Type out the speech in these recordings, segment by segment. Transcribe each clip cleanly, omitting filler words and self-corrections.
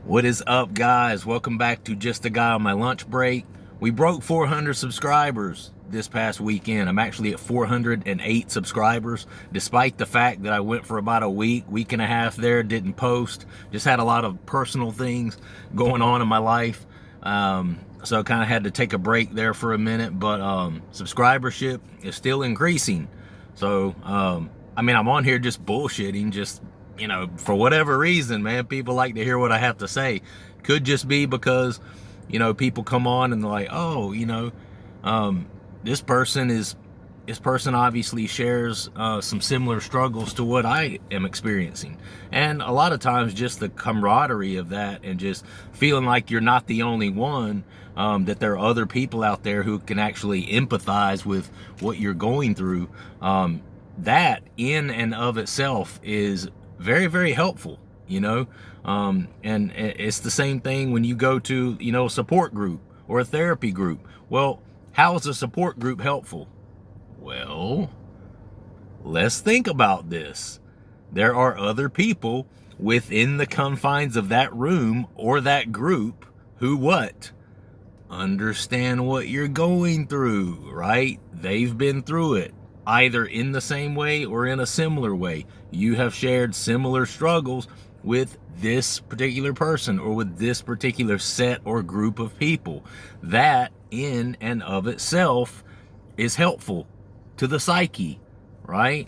What is up, guys? Welcome back to Just a Guy on My Lunch Break. We broke 400 subscribers this past weekend. I'm actually at 408 subscribers, despite the fact that I went for about a week and a half there, didn't post, just had a lot of personal things going on in my life. So I kind of had to take a break there for a minute, but subscribership is still increasing. So, I'm on here just bullshitting, just for whatever reason, man, people like to hear what I have to say. Could just be because, people come on and they're like, oh, this person obviously shares some similar struggles to what I am experiencing. And a lot of times just the camaraderie of that and just feeling like you're not the only one, that there are other people out there who can actually empathize with what you're going through. That in and of itself is very, very helpful, and it's the same thing when you go to, a support group or a therapy group. Well, how is a support group helpful? Well, let's think about this. There are other people within the confines of that room or that group who what? Understand what you're going through, right? They've been through it, either in the same way or in a similar way. You have shared similar struggles with this particular person or with this particular set or group of people. That in and of itself is helpful to the psyche, right?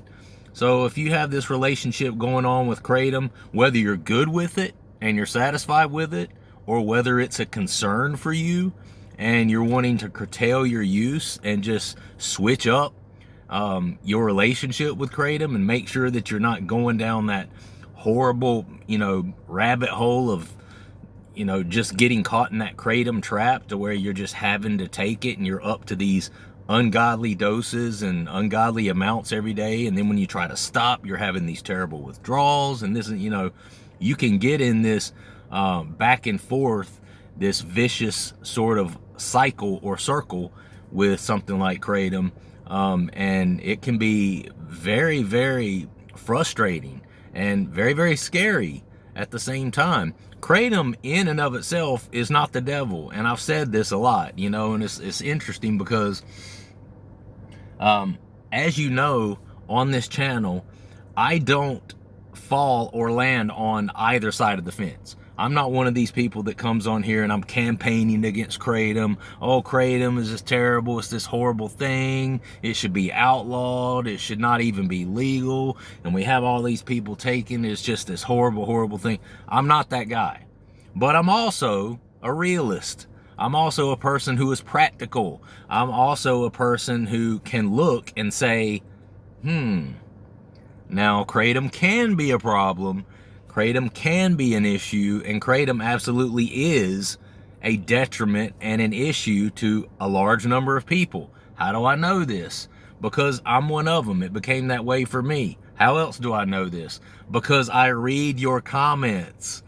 So if you have this relationship going on with Kratom, whether you're good with it and you're satisfied with it, or whether it's a concern for you and you're wanting to curtail your use and just switch up your relationship with Kratom and make sure that you're not going down that horrible, rabbit hole of, just getting caught in that Kratom trap to where you're just having to take it and you're up to these ungodly doses and ungodly amounts every day. And then when you try to stop, you're having these terrible withdrawals. And this is, you can get in this back and forth, this vicious sort of cycle or circle with something like Kratom. And it can be very, very frustrating and very, very scary at the same time. Kratom in and of itself is not the devil. And I've said this a lot, and it's interesting because, as you know, on this channel, I don't fall or land on either side of the fence. I'm not one of these people that comes on here and I'm campaigning against Kratom. Oh, Kratom is this terrible. It's this horrible thing. It should be outlawed. It should not even be legal. And we have all these people taking it's just this horrible, horrible thing. I'm not that guy. But I'm also a realist. I'm also a person who is practical. I'm also a person who can look and say, now Kratom can be a problem. Kratom can be an issue, and Kratom absolutely is a detriment and an issue to a large number of people. How do I know this? Because I'm one of them. It became that way for me. How else do I know this? Because I read your comments.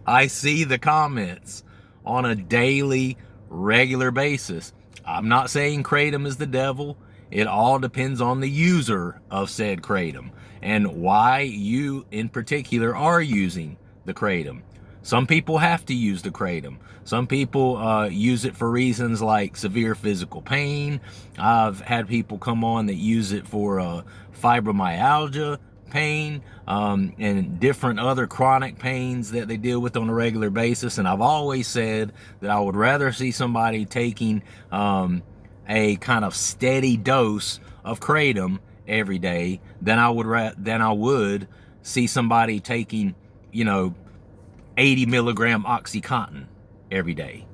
I see the comments on a daily, regular basis. I'm not saying Kratom is the devil. It all depends on the user of said Kratom and why you in particular are using the Kratom. Some people have to use the Kratom. Some people use it for reasons like severe physical pain. I've had people come on that use it for fibromyalgia pain, and different other chronic pains that they deal with on a regular basis. And I've always said that I would rather see somebody taking a kind of steady dose of Kratom every day than I would see somebody taking 80 milligram Oxycontin every day,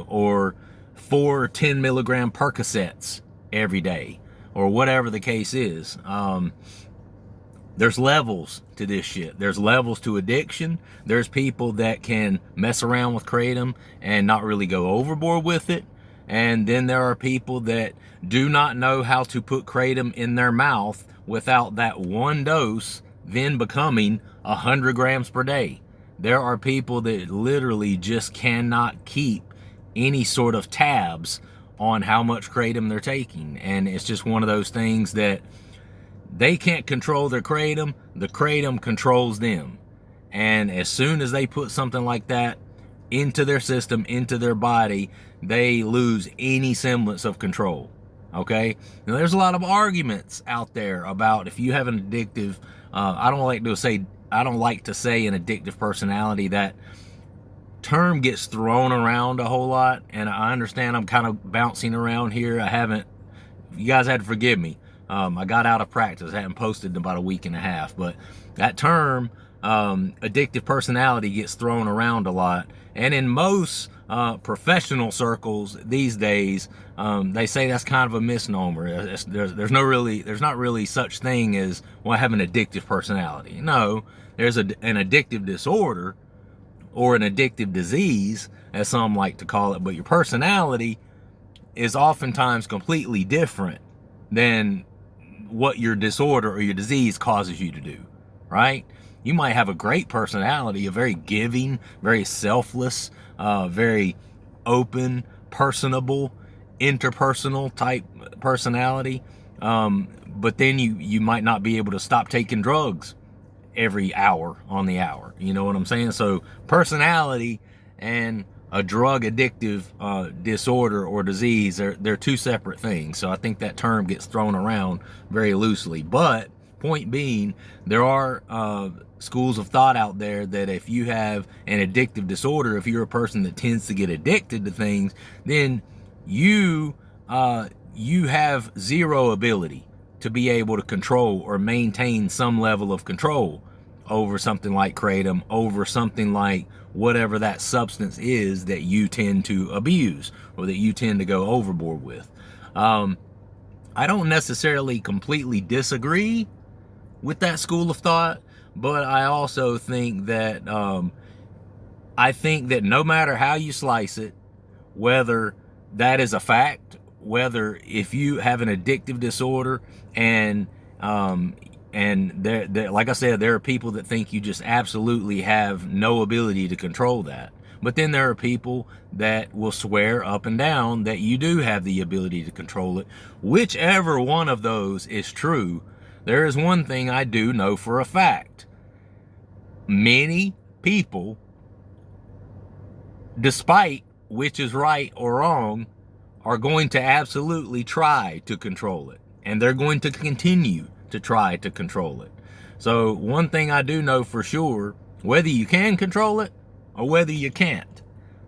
or 4 10 milligram Percocets every day, or whatever the case is. There's levels to this shit. There's levels to addiction. There's people that can mess around with Kratom and not really go overboard with it. And then there are people that do not know how to put Kratom in their mouth without that one dose then becoming 100 grams per day. There are people that literally just cannot keep any sort of tabs on how much Kratom they're taking. And it's just one of those things that they can't control their Kratom. The Kratom controls them. And as soon as they put something like that into their system, into their body, they lose any semblance of control. Okay? Now, there's a lot of arguments out there about if you have an addictive, I don't like to say an addictive personality. That term gets thrown around a whole lot, and I understand I'm kind of bouncing around here. You guys had to forgive me. I got out of practice. I hadn't posted in about a week and a half, but that term, addictive personality, gets thrown around a lot. And in most professional circles these days, they say that's kind of a misnomer. There's not really such thing as, well, I have an addictive personality. No, there's an addictive disorder, or an addictive disease, as some like to call it, but your personality is oftentimes completely different than what your disorder or your disease causes you to do, right? You might have a great personality, a very giving, very selfless, very open, personable, interpersonal type personality, but then you might not be able to stop taking drugs every hour on the hour. You know what I'm saying? So personality and a drug addictive disorder or disease, they're two separate things. So I think that term gets thrown around very loosely. But point being, there are schools of thought out there that if you have an addictive disorder, if you're a person that tends to get addicted to things, then you have zero ability to be able to control or maintain some level of control over something like Kratom, over something like whatever that substance is that you tend to abuse or that you tend to go overboard with. I don't necessarily completely disagree with that school of thought, but I also think that no matter how you slice it, whether that is a fact, whether if you have an addictive disorder and there, like I said, there are people that think you just absolutely have no ability to control that. But then there are people that will swear up and down that you do have the ability to control it. Whichever one of those is true, there is one thing I do know for a fact. Many people, despite which is right or wrong, are going to absolutely try to control it. And they're going to continue to try to control it. So one thing I do know for sure, whether you can control it or whether you can't,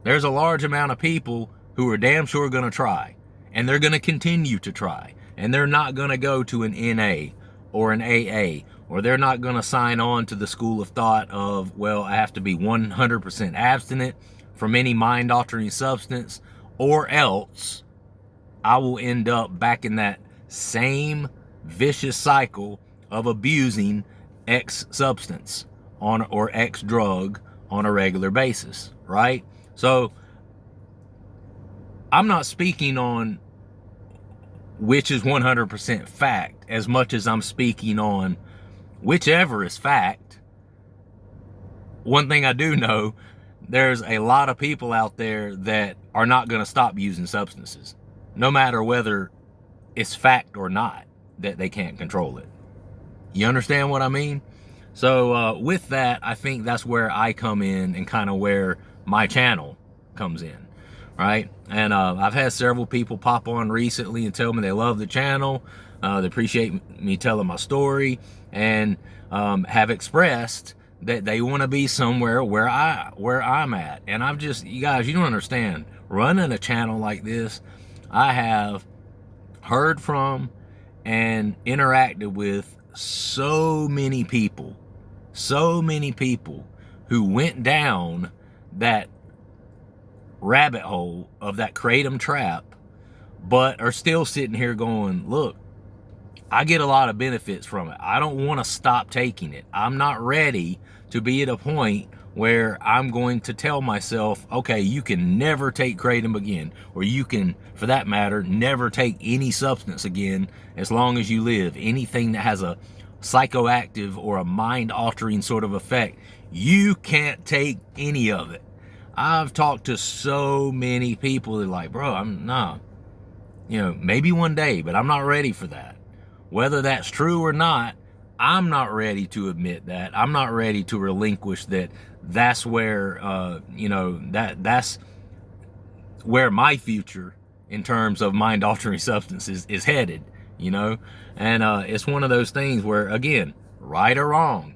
there's a large amount of people who are damn sure going to try. And they're going to continue to try. And they're not going to go to an NA or an AA, or they're not going to sign on to the school of thought of, well, I have to be 100% abstinent from any mind-altering substance, or else I will end up back in that same vicious cycle of abusing X substance or X drug on a regular basis, right? So I'm not speaking on which is 100% fact as much as I'm speaking on whichever is fact. One thing I do know, there's a lot of people out there that are not going to stop using substances, no matter whether it's fact or not that they can't control it. You understand what I mean? So with that, I think that's where I come in and kind of where my channel comes in, right? And I've had several people pop on recently and tell me they love the channel, they appreciate me telling my story, and have expressed that they want to be somewhere where I'm at. And I've just, you guys, you don't understand, running a channel like this, I have heard from and interacted with so many people who went down that rabbit hole of that Kratom trap, but are still sitting here going, look, I get a lot of benefits from it. I don't want to stop taking it. I'm not ready to be at a point where I'm going to tell myself, okay, you can never take Kratom again, or you can, for that matter, never take any substance again as long as you live. Anything that has a psychoactive or a mind-altering sort of effect, you can't take any of it. I've talked to so many people that are like, bro, maybe one day, but I'm not ready for that. Whether that's true or not, I'm not ready to admit that. I'm not ready to relinquish that. That's where, that's where my future in terms of mind altering substances is headed, you know? And it's one of those things where, again, right or wrong,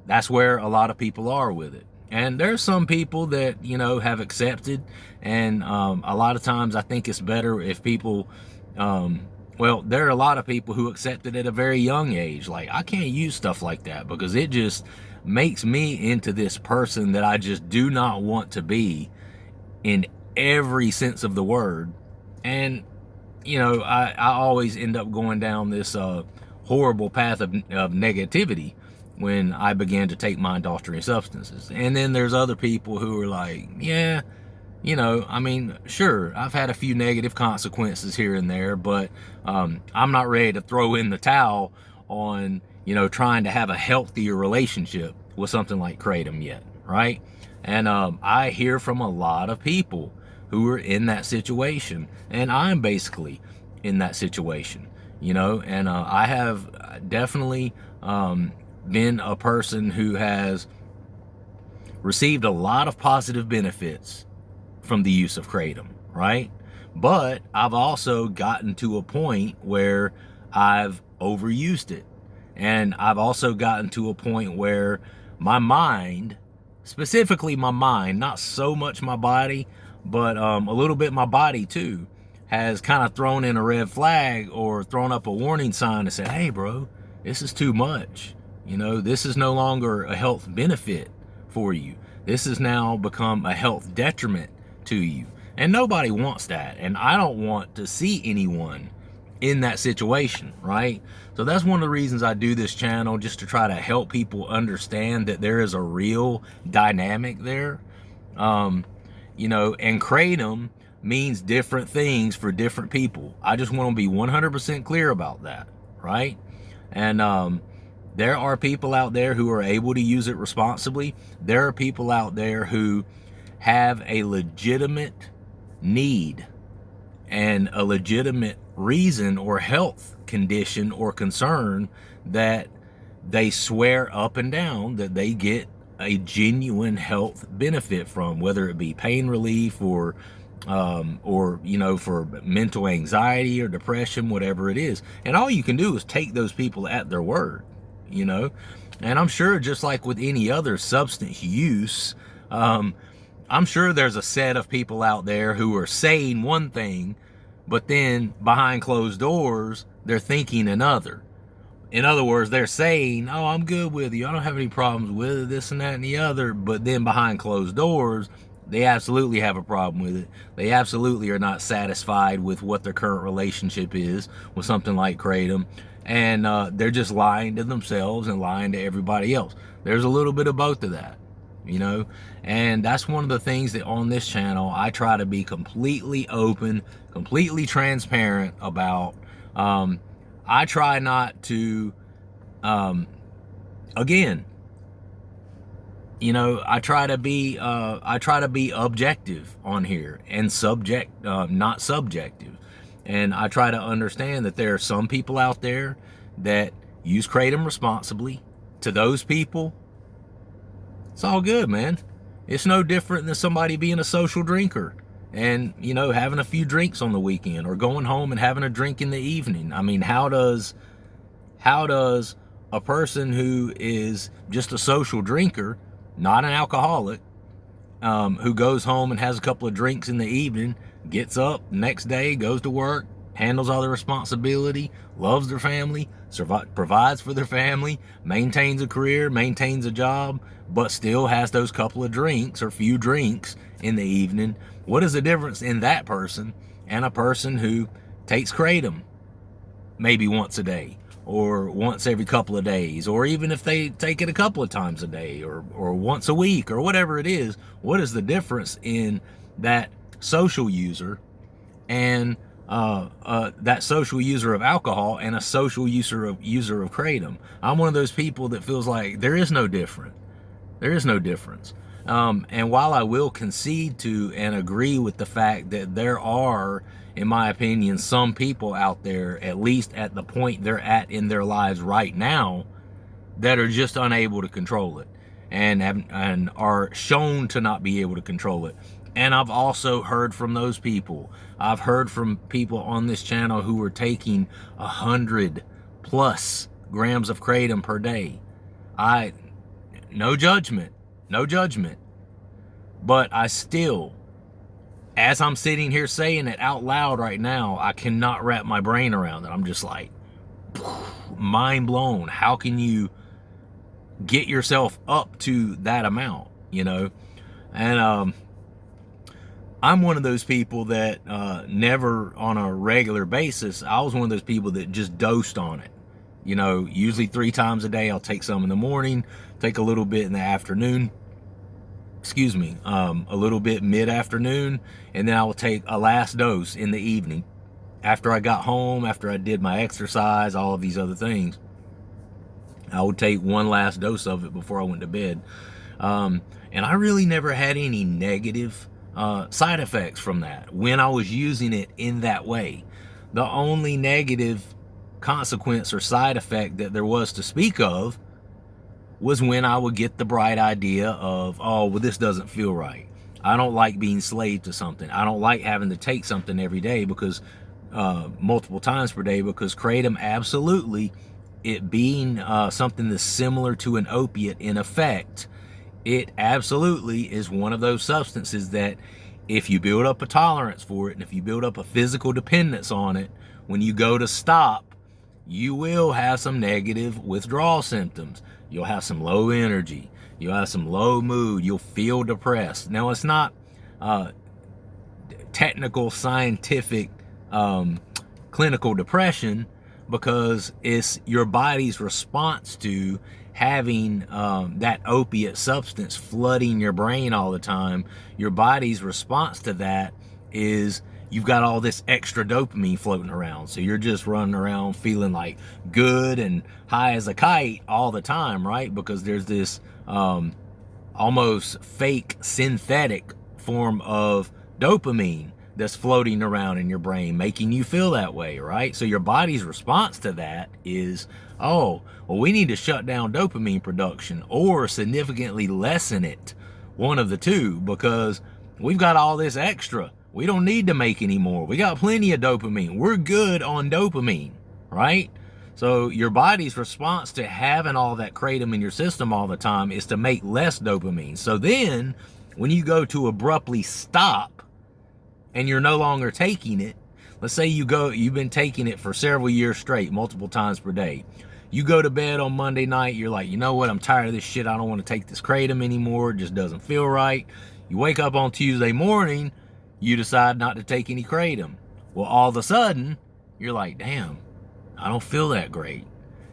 that's where a lot of people are with it. And there's some people that, have accepted. And a lot of times I think it's better if people, there are a lot of people who accept it at a very young age. Like, I can't use stuff like that because it just makes me into this person that I just do not want to be in every sense of the word. And, I always end up going down this horrible path of negativity when I began to take mind altering substances. And then there's other people who are like, yeah, sure, I've had a few negative consequences here and there, but I'm not ready to throw in the towel on, trying to have a healthier relationship with something like Kratom yet, right? And I hear from a lot of people who are in that situation, and I'm basically in that situation, and I have definitely been a person who has received a lot of positive benefits from the use of Kratom, right? But I've also gotten to a point where I've overused it. And I've also gotten to a point where my mind, specifically my mind, not so much my body, but a little bit my body too, has kind of thrown in a red flag or thrown up a warning sign and said, hey bro, this is too much. This is no longer a health benefit for you. This has now become a health detriment to you. And nobody wants that. And I don't want to see anyone in that situation, right? So that's one of the reasons I do this channel, just to try to help people understand that there is a real dynamic there. And Kratom means different things for different people. I just want to be 100% clear about that, right? And there are people out there who are able to use it responsibly. There are people out there who have a legitimate need and a legitimate reason or health condition or concern that they swear up and down that they get a genuine health benefit from, whether it be pain relief or for mental anxiety or depression, whatever it is. And all you can do is take those people at their word, and I'm sure, just like with any other substance use, I'm sure there's a set of people out there who are saying one thing, but then behind closed doors, they're thinking another. In other words, they're saying, oh, I'm good with you, I don't have any problems with it, this and that and the other, but then behind closed doors, they absolutely have a problem with it. They absolutely are not satisfied with what their current relationship is with something like Kratom. And they're just lying to themselves and lying to everybody else. There's a little bit of both of that, and that's one of the things that on this channel I try to be completely open, completely transparent about. I try not to, again, I try to be objective on here and not subjective. And I try to understand that there are some people out there that use Kratom responsibly. To those people, it's all good, man. It's no different than somebody being a social drinker and, having a few drinks on the weekend or going home and having a drink in the evening. I mean, how does a person who is just a social drinker, not an alcoholic, who goes home and has a couple of drinks in the evening, gets up next day, goes to work, handles all their responsibility, loves their family, provides for their family, maintains a career, maintains a job, but still has those couple of drinks or few drinks in the evening? What is the difference in that person and a person who takes Kratom maybe once a day or once every couple of days, or even if they take it a couple of times a day or once a week or whatever it is? What is the difference in that social user and that social user of alcohol and a social user of Kratom? I'm one of those people that feels like there is no difference. There is no difference. And while I will concede to and agree with the fact that there are in my opinion, some people out there, at least at the point they're at in their lives right now, that are just unable to control it and are shown to not be able to control it. And I've also heard from those people. I've heard from people on this channel who are taking 100+ grams of Kratom per day. No judgment, but I still, as I'm sitting here saying it out loud right now, I cannot wrap my brain around it. I'm just like, mind blown. How can you get yourself up to that amount, you know? And I'm one of those people that never on a regular basis, I was one of those people that just dosed on it. You know, usually 3 times a day. I'll take some in the morning, take a little bit in the afternoon, a little bit mid-afternoon, and then I will take a last dose in the evening after I got home, after I did my exercise, all of these other things. I would take one last dose of it before I went to bed. And I really never had any negative side effects from that when I was using it in that way. The only negative consequence or side effect that there was to speak of was when I would get the bright idea of, oh, well, this doesn't feel right. I don't like being slave to something. I don't like having to take something every day because multiple times per day, because Kratom, absolutely, it being something that's similar to an opiate in effect, it absolutely is one of those substances that if you build up a tolerance for it, and if you build up a physical dependence on it, when you go to stop, you will have some negative withdrawal symptoms. You'll have some low energy. You'll have some low mood. You'll feel depressed. Now, it's not technical, scientific, clinical depression, because it's your body's response to having that opiate substance flooding your brain all the time. Your body's response to that is you've got all this extra dopamine floating around. So you're just running around feeling like good and high as a kite all the time, right? Because there's this almost fake synthetic form of dopamine that's floating around in your brain, making you feel that way, right? So your body's response to that is, oh, well, we need to shut down dopamine production or significantly lessen it, one of the two, because we've got all this extra. We don't need to make any more. We got plenty of dopamine. We're good on dopamine, right? So your body's response to having all that Kratom in your system all the time is to make less dopamine. So then when you go to abruptly stop and you're no longer taking it, let's say you've been taking it for several years straight, multiple times per day. You go to bed on Monday night, you're like, you know what, I'm tired of this shit. I don't want to take this Kratom anymore. It just doesn't feel right. You wake up on Tuesday morning, you decide not to take any Kratom. Well, all of a sudden, you're like, damn, I don't feel that great.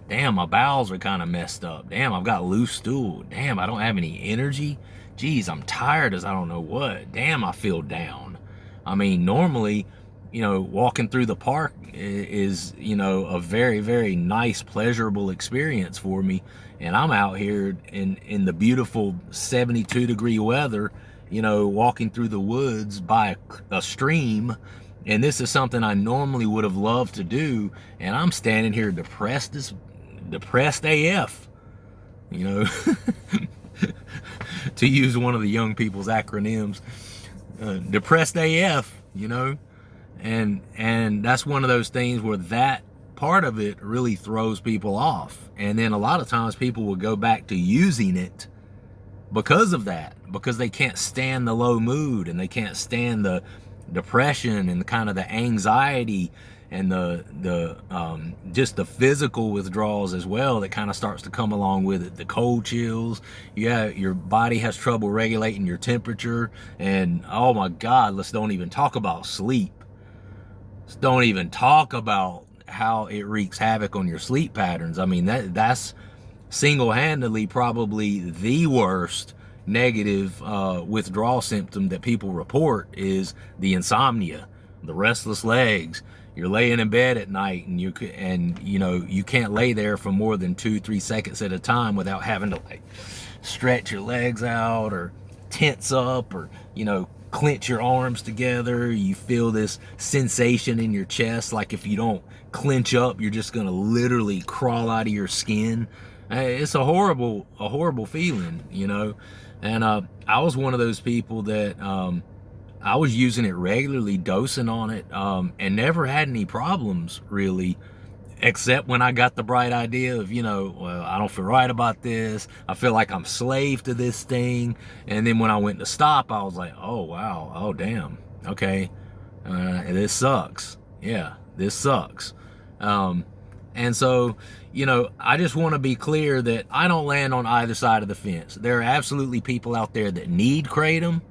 Damn, my bowels are kind of messed up. Damn, I've got loose stool. Damn, I don't have any energy. Geez, I'm tired as I don't know what. Damn, I feel down. I mean, normally, you know, walking through the park is, you know, a very, very nice, pleasurable experience for me. And I'm out here in the beautiful 72-degree weather, you know, walking through the woods by a stream, and this is something I normally would have loved to do, and I'm standing here depressed AF, you know, to use one of the young people's acronyms, depressed AF, you know, and that's one of those things where that part of it really throws people off, and then a lot of times people will go back to using it because of that, because they can't stand the low mood and they can't stand the depression and kind of the anxiety and the just the physical withdrawals as well that kind of starts to come along with it. The cold chills, yeah, your body has trouble regulating your temperature, and oh my God, let's don't even talk about sleep. Let's don't even talk about how it wreaks havoc on your sleep patterns. I mean, that's single-handedly probably the worst negative withdrawal symptom that people report is the insomnia, the restless legs. You're laying in bed at night and you know you can't lay there for more than 2-3 seconds at a time without having to like stretch your legs out or tense up or, you know, clench your arms together. You feel this sensation in your chest, like if you don't clench up, you're just gonna literally crawl out of your skin. It's a horrible feeling, you know. And I was one of those people that I was using it regularly, dosing on it, and never had any problems really, except when I got the bright idea of, you know, well, I don't feel right about this. I feel like I'm slave to this thing. And then when I went to stop, I was like, oh, wow. Oh, damn. Okay. This sucks. Yeah, this sucks. And so, you know, I just want to be clear that I don't land on either side of the fence. There are absolutely people out there that need Kratom,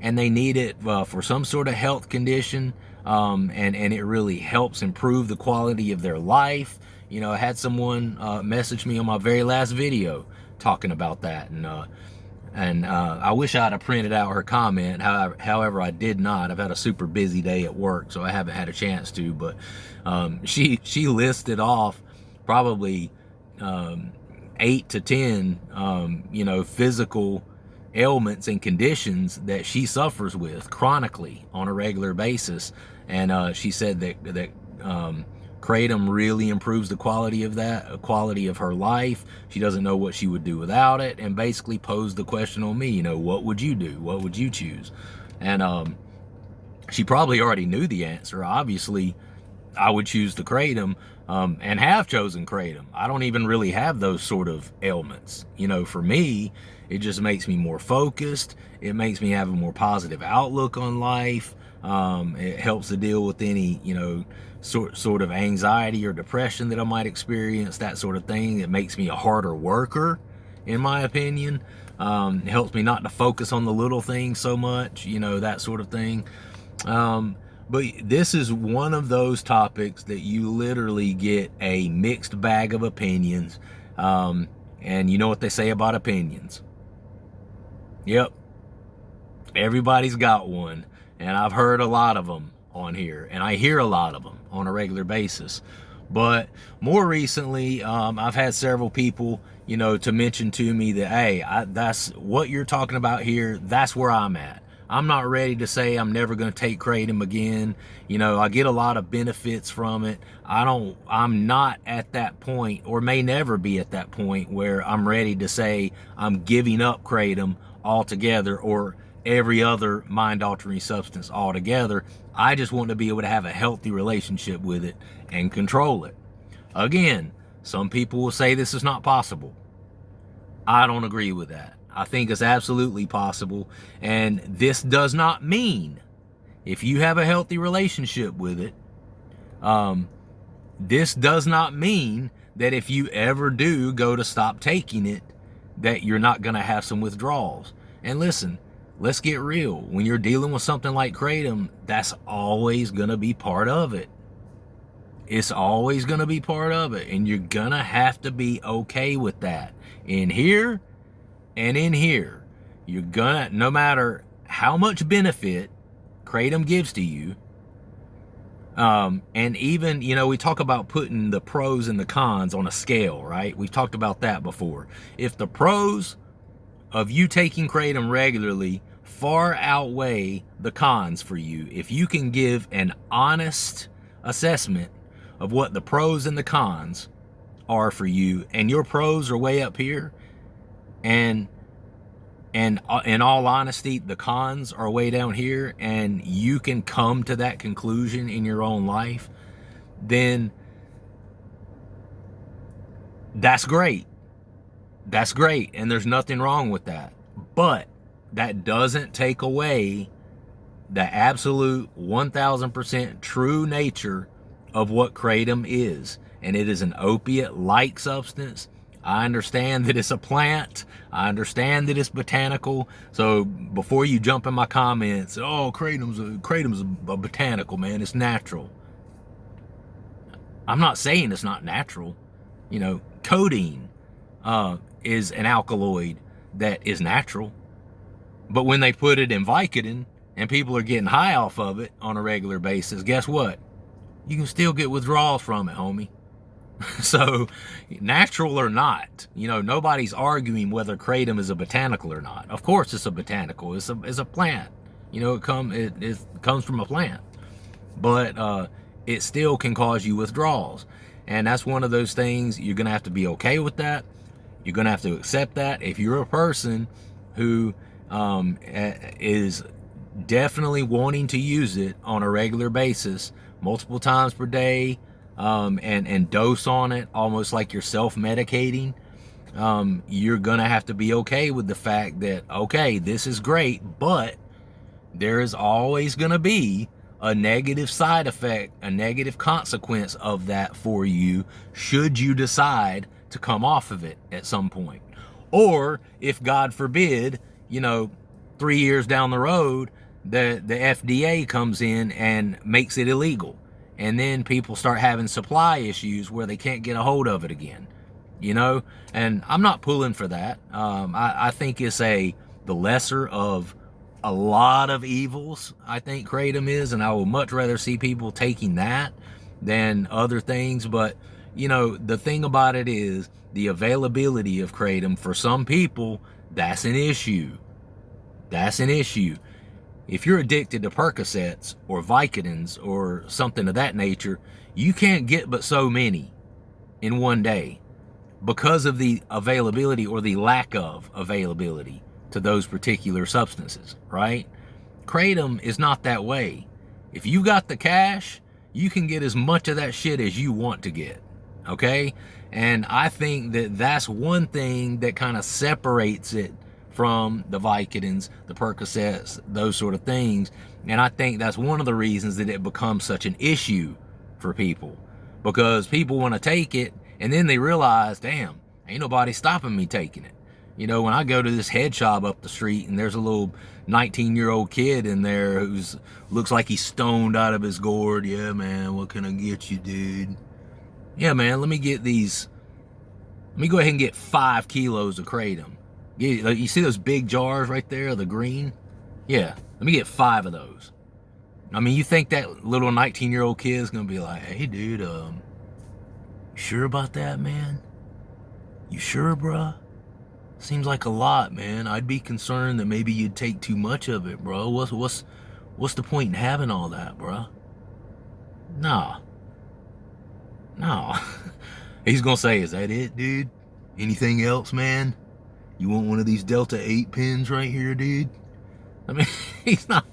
and they need it for some sort of health condition, and it really helps improve the quality of their life. You know, I had someone message me on my very last video talking about that, and I wish I'd have printed out her comment. However, I did not. I've had a super busy day at work, so I haven't had a chance to. But she listed off probably 8 to 10, you know, physical ailments and conditions that she suffers with chronically on a regular basis. And she said that Kratom really improves the quality of her life. She doesn't know what she would do without it, and basically posed the question on me, you know, what would you do? What would you choose? And she probably already knew the answer. Obviously, I would choose the Kratom, and have chosen Kratom. I don't even really have those sort of ailments. You know, for me, it just makes me more focused. It makes me have a more positive outlook on life. It helps to deal with any, you know, sort of anxiety or depression that I might experience, that sort of thing. It makes me a harder worker, in my opinion. It helps me not to focus on the little things so much, you know, that sort of thing. But this is one of those topics that you literally get a mixed bag of opinions. And you know what they say about opinions. Yep. Everybody's got one. And I've heard a lot of them on here. And I hear a lot of them on a regular basis. But more recently, I've had several people, you know, to mention to me that, hey, that's what you're talking about here. That's where I'm at. I'm not ready to say I'm never going to take Kratom again. You know, I get a lot of benefits from it. I'm not at that point, or may never be at that point, where I'm ready to say I'm giving up Kratom altogether, or every other mind-altering substance altogether. I just want to be able to have a healthy relationship with it and control it. Again, some people will say this is not possible. I don't agree with that. I think it's absolutely possible. And this does not mean, if you have a healthy relationship with it, this does not mean that if you ever do go to stop taking it, that you're not going to have some withdrawals. And listen, let's get real. When you're dealing with something like Kratom, that's always going to be part of it. It's always going to be part of it. And you're going to have to be okay with that. In here and in here, you're going to, no matter how much benefit Kratom gives to you, and even, you know, we talk about putting the pros and the cons on a scale, right? We've talked about that before. If the pros of you taking Kratom regularly far outweigh the cons for you, if you can give an honest assessment of what the pros and the cons are for you, and your pros are way up here, and in all honesty, the cons are way down here, and you can come to that conclusion in your own life, then that's great. That's great, and there's nothing wrong with that. But that doesn't take away the absolute 1000% true nature of what Kratom is. And it is an opiate-like substance. I understand that it's a plant. I understand that it's botanical. So before you jump in my comments, oh, Kratom's a botanical, man. It's natural. I'm not saying it's not natural. You know, codeine is an alkaloid that is natural. But when they put it in Vicodin and people are getting high off of it on a regular basis, guess what? You can still get withdrawals from it, homie. So, natural or not, you know, nobody's arguing whether Kratom is a botanical or not. Of course it's a botanical. It's a plant. You know, it comes from a plant, but it still can cause you withdrawals. And that's one of those things. You're going to have to be okay with that. You're going to have to accept that. If you're a person who is definitely wanting to use it on a regular basis, multiple times per day, and dose on it almost like you're self-medicating, you're going to have to be okay with the fact that, okay, this is great, but there is always going to be a negative side effect, a negative consequence of that for you, should you decide to come off of it at some point. Or if, God forbid, 3 years down the road, the FDA comes in and makes it illegal. And then people start having supply issues where they can't get a hold of it again. And I'm not pulling for that. I think it's the lesser of a lot of evils, I think Kratom is, and I would much rather see people taking that than other things. But the thing about it is the availability of Kratom for some people, that's an issue. That's an issue. If you're addicted to Percocets or Vicodins or something of that nature, you can't get but so many in one day because of the availability or the lack of availability to those particular substances, right? Kratom is not that way. If you got the cash, you can get as much of that shit as you want to get, okay? And I think that that's one thing that kind of separates it from the Vicodins, the Percocets, those sort of things. And I think that's one of the reasons that it becomes such an issue for people, because people want to take it and then they realize, damn, ain't nobody stopping me taking it. When I go to this head shop up the street and there's a little 19-year-old kid in there who's looks like he's stoned out of his gourd. Yeah, man, what can I get you, dude? Yeah, man, let me go ahead and get 5 kilos of Kratom. You see those big jars right there, the green? Yeah, let me get 5 of those. I mean, you think that little 19-year-old kid is going to be like, hey, dude, you sure about that, man? You sure, bruh? Seems like a lot, man. I'd be concerned that maybe you'd take too much of it, bro. What's the point in having all that, bro? Nah. He's gonna say, is that it, dude? Anything else, man? You want one of these Delta 8 pins right here, dude? I mean, he's not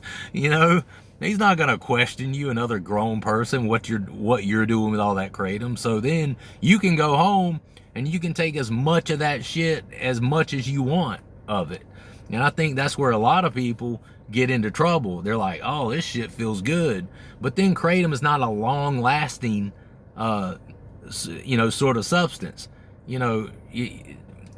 gonna question you, another grown person, what you're doing with all that Kratom. So then you can go home and you can take as much of that shit as much as you want of it. And I think that's where a lot of people get into trouble. They're like, oh, this shit feels good. But then Kratom is not a long-lasting, sort of substance.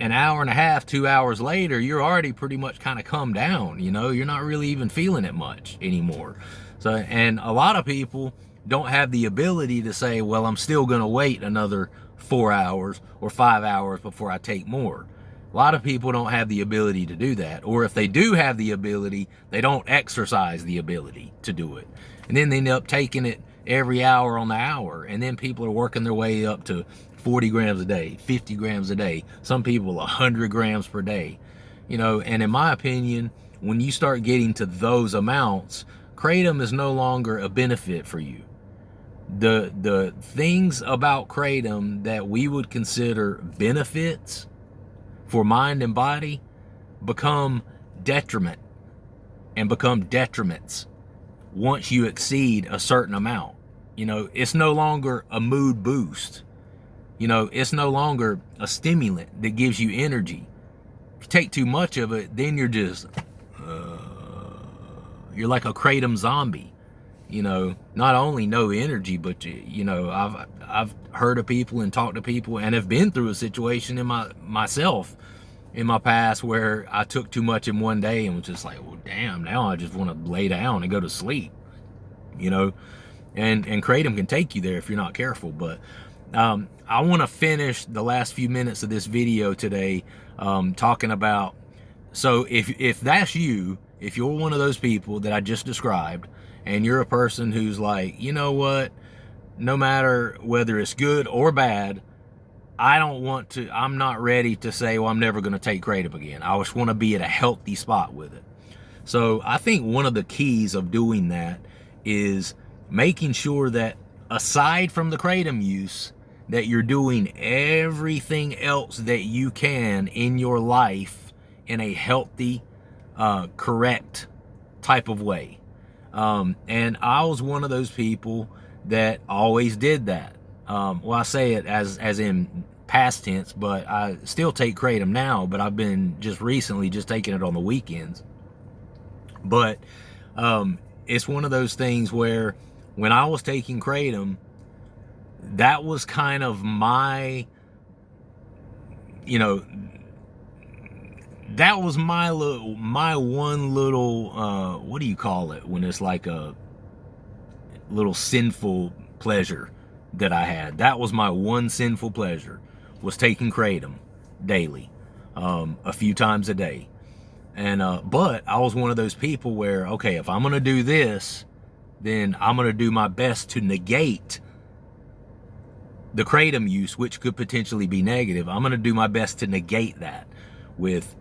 An hour and a half, 2 hours later, you're already pretty much kind of come down. You're not really even feeling it much anymore. So, and a lot of people don't have the ability to say, well, I'm still going to wait another 4 hours or 5 hours before I take more. A lot of people don't have the ability to do that. Or if they do have the ability, they don't exercise the ability to do it. And then they end up taking it every hour on the hour. And then people are working their way up to 40 grams a day, 50 grams a day. Some people 100 grams per day. And in my opinion, when you start getting to those amounts, Kratom is no longer a benefit for you. The things about Kratom that we would consider benefits for mind and body become detriment and become detriments once you exceed a certain amount. It's no longer a mood boost. It's no longer a stimulant that gives you energy. If you take too much of it, then you're just you're like a Kratom zombie. Not only no energy, but I've heard of people and talked to people and have been through a situation myself in my past where I took too much in one day and was just like, well, damn, now I just want to lay down and go to sleep. And Kratom can take you there if you're not careful. But I want to finish the last few minutes of this video today talking about, so if that's you, if you're one of those people that I just described, and you're a person who's like, you know what, no matter whether it's good or bad, I'm not ready to say, well, I'm never going to take Kratom again. I just want to be at a healthy spot with it. So I think one of the keys of doing that is making sure that aside from the Kratom use, that you're doing everything else that you can in your life in a healthy, correct type of way. And I was one of those people that always did that. Well, I say it as in past tense, but I still take Kratom now, but I've been just recently just taking it on the weekends. But it's one of those things where when I was taking Kratom, that was kind of my, that was my one little, what do you call it when it's like a little sinful pleasure that I had. That was my one sinful pleasure, was taking Kratom daily, a few times a day. And but I was one of those people where, okay, if I'm gonna do this, then I'm gonna do my best to negate the Kratom use, which could potentially be negative. I'm gonna do my best to negate that with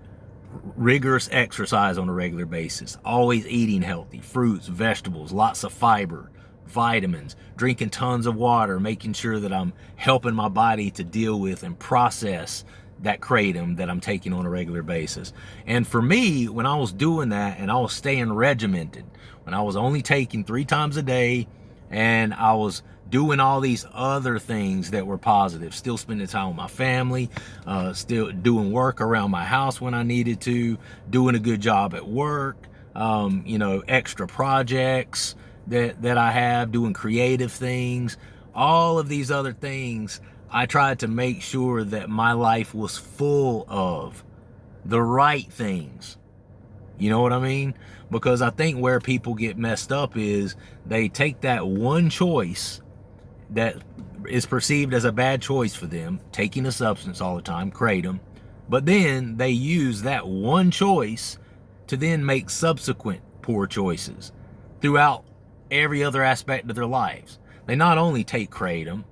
rigorous exercise on a regular basis, always eating healthy, fruits, vegetables, lots of fiber, vitamins, drinking tons of water, making sure that I'm helping my body to deal with and process that Kratom that I'm taking on a regular basis. And for me, when I was doing that and I was staying regimented, when I was only taking 3 times a day and I was doing all these other things that were positive, still spending time with my family, still doing work around my house when I needed to, doing a good job at work, extra projects that I have, doing creative things, all of these other things. I tried to make sure that my life was full of the right things. You know what I mean? Because I think where people get messed up is they take that one choice that is perceived as a bad choice for them, taking a substance all the time, Kratom, but then they use that one choice to then make subsequent poor choices throughout every other aspect of their lives. They not only take Kratom,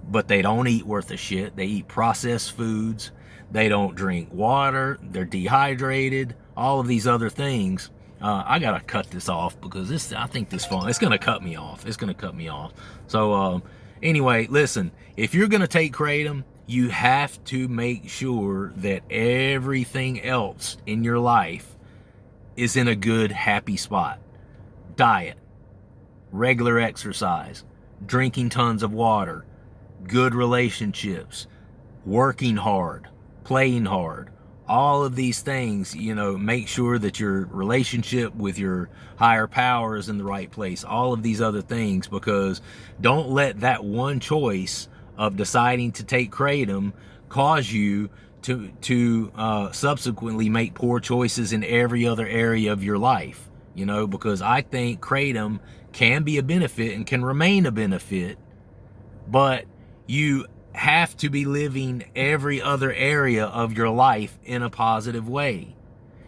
but they don't eat worth a shit. They eat processed foods. They don't drink water. They're dehydrated. All of these other things. I gotta cut this off because I think this phone, it's gonna cut me off. It's gonna cut me off. So anyway, listen, if you're gonna take Kratom, you have to make sure that everything else in your life is in a good, happy spot. Diet, regular exercise, drinking tons of water, good relationships, working hard, playing hard, all of these things, make sure that your relationship with your higher power is in the right place, all of these other things, because don't let that one choice of deciding to take Kratom cause you to subsequently make poor choices in every other area of your life, because I think Kratom can be a benefit and can remain a benefit, but you have to be living every other area of your life in a positive way.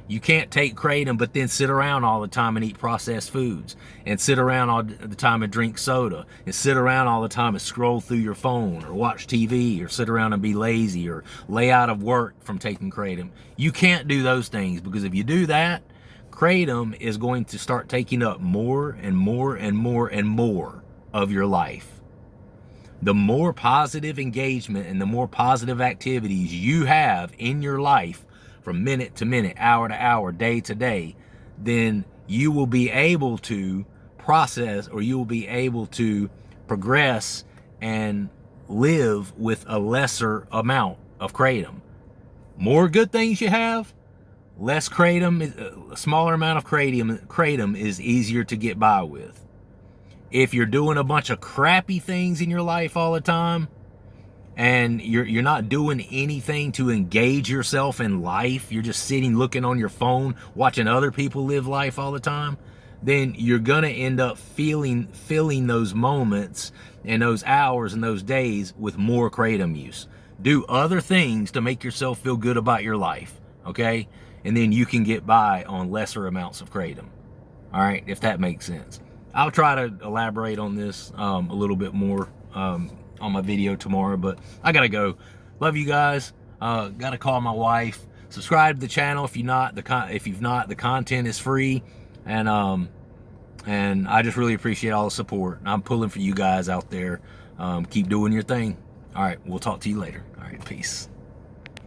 You can't take Kratom but then sit around all the time and eat processed foods, and sit around all the time and drink soda, and sit around all the time and scroll through your phone or watch TV, or sit around and be lazy or lay out of work from taking Kratom. You can't do those things, because if you do that, Kratom is going to start taking up more and more and more and more of your life. The more positive engagement and the more positive activities you have in your life from minute to minute, hour to hour, day to day, then you will be able to process, or you will be able to progress and live with a lesser amount of Kratom. More good things you have, less Kratom, a smaller amount of Kratom is easier to get by with. If you're doing a bunch of crappy things in your life all the time, and you're not doing anything to engage yourself in life, you're just sitting looking on your phone, watching other people live life all the time, then you're gonna end up filling those moments and those hours and those days with more Kratom use. Do other things to make yourself feel good about your life, okay? And then you can get by on lesser amounts of Kratom. All right, if that makes sense. I'll try to elaborate on this a little bit more on my video tomorrow, but I gotta go. Love you guys. Gotta call my wife. subscribe to the channel if you've not. The content is free, and I just really appreciate all the support. I'm pulling for you guys out there. Keep doing your thing. All right, we'll talk to you later. All right, peace.